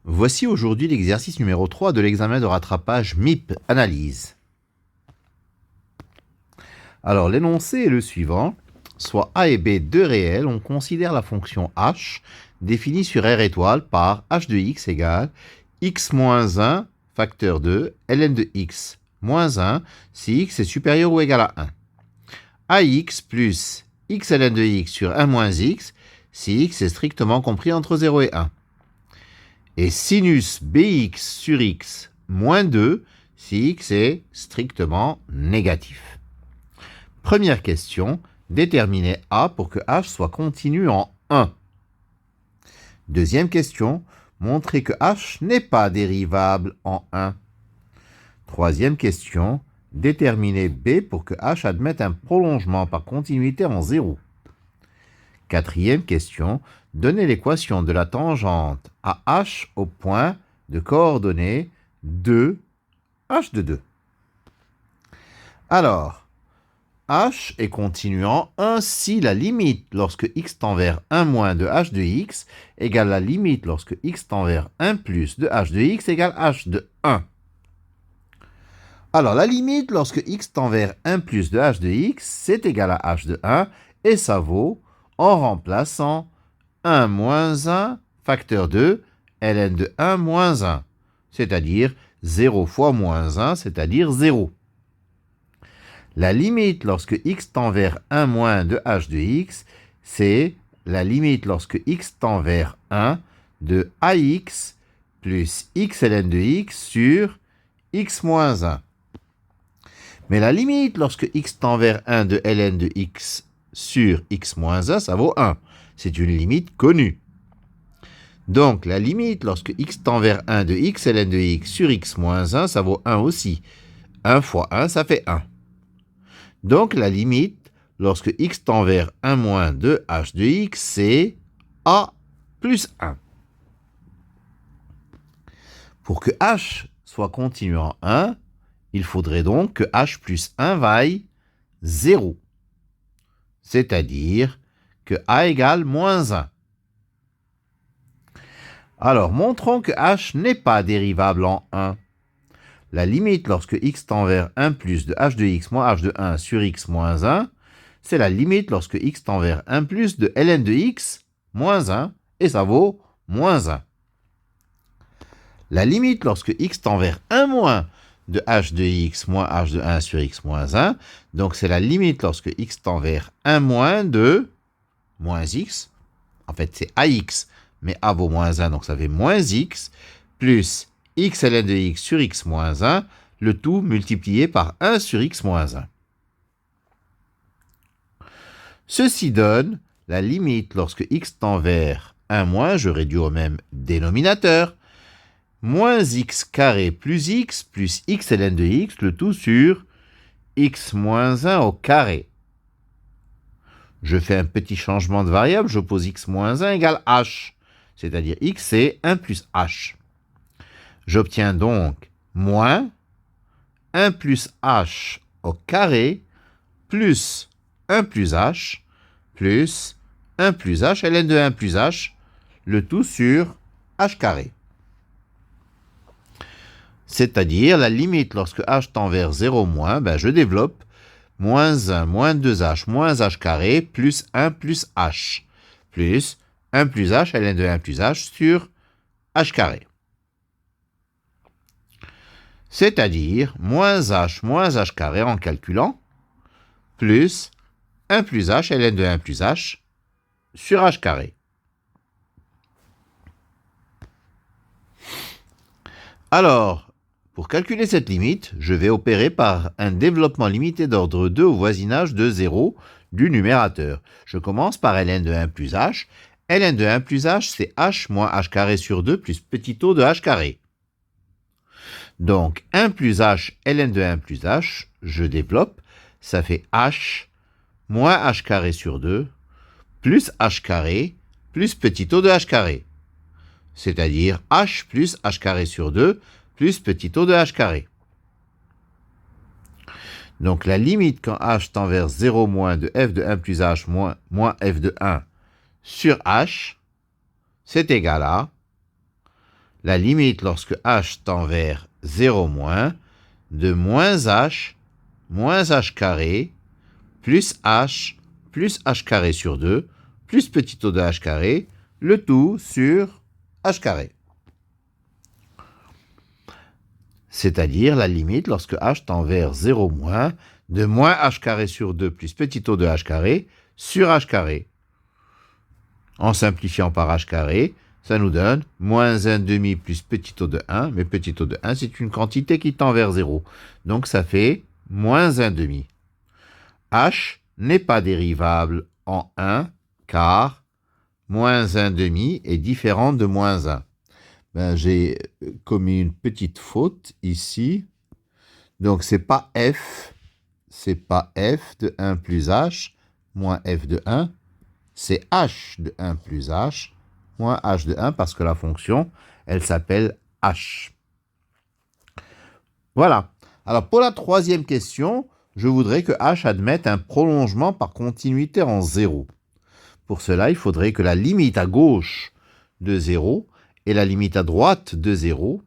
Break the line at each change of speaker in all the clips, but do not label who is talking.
Voici aujourd'hui l'exercice numéro 3 de l'examen de rattrapage MIP Analyse. Alors l'énoncé est le suivant. Soit A et B deux réels, on considère la fonction h définie sur R étoile par h de x égale x moins 1 facteur 2 ln de x moins 1 si x est supérieur ou égal à 1. Ax plus x ln de x sur 1 moins x si x est strictement compris entre 0 et 1. Et sinus bx sur x moins 2 si x est strictement négatif. Première question, déterminer A pour que h soit continu en 1. Deuxième question, montrer que h n'est pas dérivable en 1. Troisième question, déterminer B pour que h admette un prolongement par continuité en 0. Quatrième question, donner l'équation de la tangente à h au point de coordonnées 2, h de 2. Alors, h est continu en 1 si la limite lorsque x tend vers 1 moins de h de x égale la limite lorsque x tend vers 1 plus de h de x égale h de 1. Alors, la limite lorsque x tend vers 1 plus de h de x, c'est égal à h de 1, et ça vaut, en remplaçant 1 moins 1 facteur 2 ln de 1 moins 1, c'est-à-dire 0 fois moins 1, c'est-à-dire 0. La limite lorsque x tend vers 1 moins de h de x, c'est la limite lorsque x tend vers 1 de ax plus x ln de x sur x moins 1. Mais la limite lorsque x tend vers 1 de ln de x sur x moins 1, ça vaut 1. C'est une limite connue. Donc, la limite lorsque x tend vers 1 de x ln de x sur x moins 1, ça vaut 1 aussi. 1 fois 1, ça fait 1. Donc, la limite lorsque x tend vers 1 moins de h de x, c'est a plus 1. Pour que h soit continu en 1, il faudrait donc que h plus 1 vaille 0. C'est-à-dire que a égale moins 1. Alors, montrons que h n'est pas dérivable en 1. La limite lorsque x tend vers 1 plus de h de x moins h de 1 sur x moins 1, c'est la limite lorsque x tend vers 1 plus de ln de x moins 1, et ça vaut moins 1. La limite lorsque x tend vers 1 moins de h de x moins h de 1 sur x moins 1, donc c'est la limite lorsque x tend vers 1 moins de moins x, en fait c'est ax, mais a vaut moins 1, donc ça fait moins x, plus x ln de x sur x moins 1, le tout multiplié par 1 sur x moins 1. Ceci donne la limite lorsque x tend vers 1 moins, je réduis au même dénominateur, moins x carré plus x ln de x, le tout sur x moins 1 au carré. Je fais un petit changement de variable, j'oppose x moins 1 égale h, c'est-à-dire x c'est 1 plus h. J'obtiens donc moins 1 plus h au carré plus 1 plus h plus 1 plus h ln de 1 plus h, le tout sur h carré. C'est-à-dire la limite lorsque h tend vers 0 moins, je développe moins 1 moins 2h moins h carré plus 1 plus h plus 1 plus h ln de 1 plus h sur h carré. C'est-à-dire moins h carré en calculant plus 1 plus h ln de 1 plus h sur h carré. Alors, pour calculer cette limite, je vais opérer par un développement limité d'ordre 2 au voisinage de 0 du numérateur. Je commence par ln de 1 plus h. ln de 1 plus h, c'est h moins h carré sur 2 plus petit o de h carré. Donc, 1 plus h ln de 1 plus h, je développe, ça fait h moins h carré sur 2 plus h carré plus petit o de h carré. C'est-à-dire h plus h carré sur 2 plus petit o de h carré. Donc la limite quand h tend vers 0 moins de f de 1 plus h moins f de 1 sur h, c'est égal à la limite lorsque h tend vers 0 moins de moins h carré plus h carré sur 2 plus petit o de h carré, le tout sur h carré. C'est-à-dire la limite lorsque h tend vers 0 moins de moins h carré sur 2 plus petit o de h carré sur h carré. En simplifiant par h carré, ça nous donne moins 1 demi plus petit o de 1, mais petit o de 1 c'est une quantité qui tend vers 0. Donc ça fait moins 1 demi. H n'est pas dérivable en 1 car moins 1 demi est différent de moins 1. J'ai commis une petite faute ici. Donc c'est pas f de 1 plus h moins f de 1, c'est h de 1 plus h moins h de 1 parce que la fonction, elle s'appelle h. Voilà. Alors pour la troisième question, je voudrais que h admette un prolongement par continuité en 0. Pour cela, il faudrait que la limite à gauche de 0 et la limite à droite de 0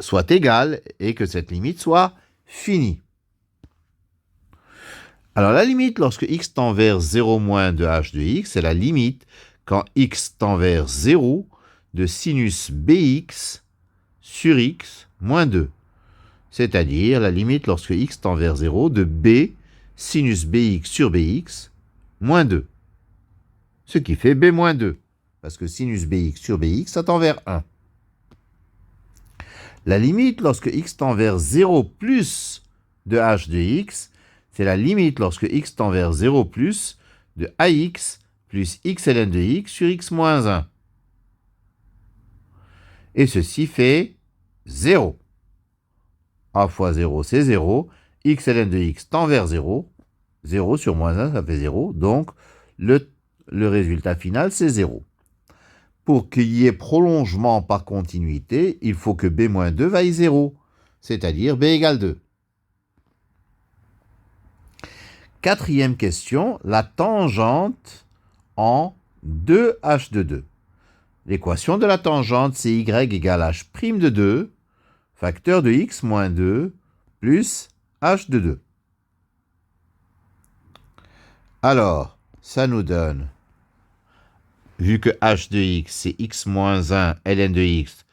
soient égales et que cette limite soit finie. Alors la limite lorsque x tend vers 0 moins de h de x, c'est la limite quand x tend vers 0 de sinus bx sur x moins 2. C'est-à-dire la limite lorsque x tend vers 0 de b sinus bx sur bx moins 2. Ce qui fait b moins 2. Parce que sinus bx sur bx, ça tend vers 1. La limite lorsque x tend vers 0 plus de h de x, c'est la limite lorsque x tend vers 0 plus de ax plus x ln de x sur x moins 1. Et ceci fait 0. A fois 0, c'est 0. X ln de x tend vers 0. 0 sur moins 1, ça fait 0. Donc, le résultat final, c'est 0. Pour qu'il y ait prolongement par continuité, il faut que b moins 2 vaille 0. C'est-à-dire b égale 2. Quatrième question, la tangente en 2h de 2. L'équation de la tangente, c'est y égale h' de 2, facteur de x moins 2, plus h de 2. Alors, ça nous donne, vu que h de x, c'est x moins 1, ln de x,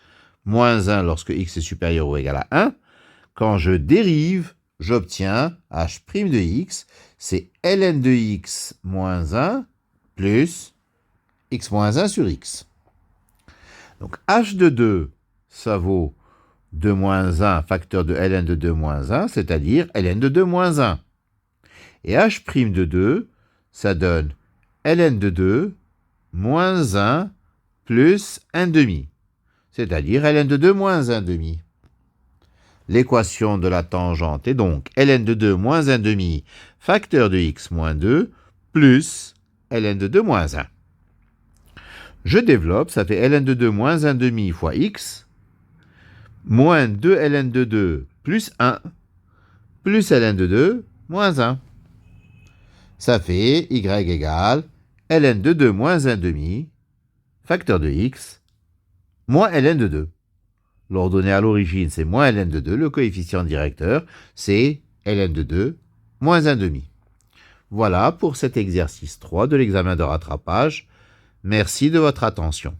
moins 1 lorsque x est supérieur ou égal à 1, quand je dérive, j'obtiens h' de x, c'est ln de x moins 1 plus x moins 1 sur x. Donc h de 2, ça vaut 2 moins 1 facteur de ln de 2 moins 1, c'est-à-dire ln de 2 moins 1. Et h' de 2, ça donne ln de 2 moins 1 plus 1 demi, c'est-à-dire ln de 2 moins 1 demi. L'équation de la tangente est donc ln de 2 moins 1 demi facteur de x moins 2 plus ln de 2 moins 1. Je développe, ça fait ln de 2 moins 1 demi fois x moins 2 ln de 2 plus 1 plus ln de 2 moins 1. Ça fait y égale ln de 2 moins 1 demi facteur de x moins ln de 2. L'ordonnée à l'origine, c'est moins ln de 2. Le coefficient directeur, c'est ln de 2 moins 1 demi. Voilà pour cet exercice 3 de l'examen de rattrapage. Merci de votre attention.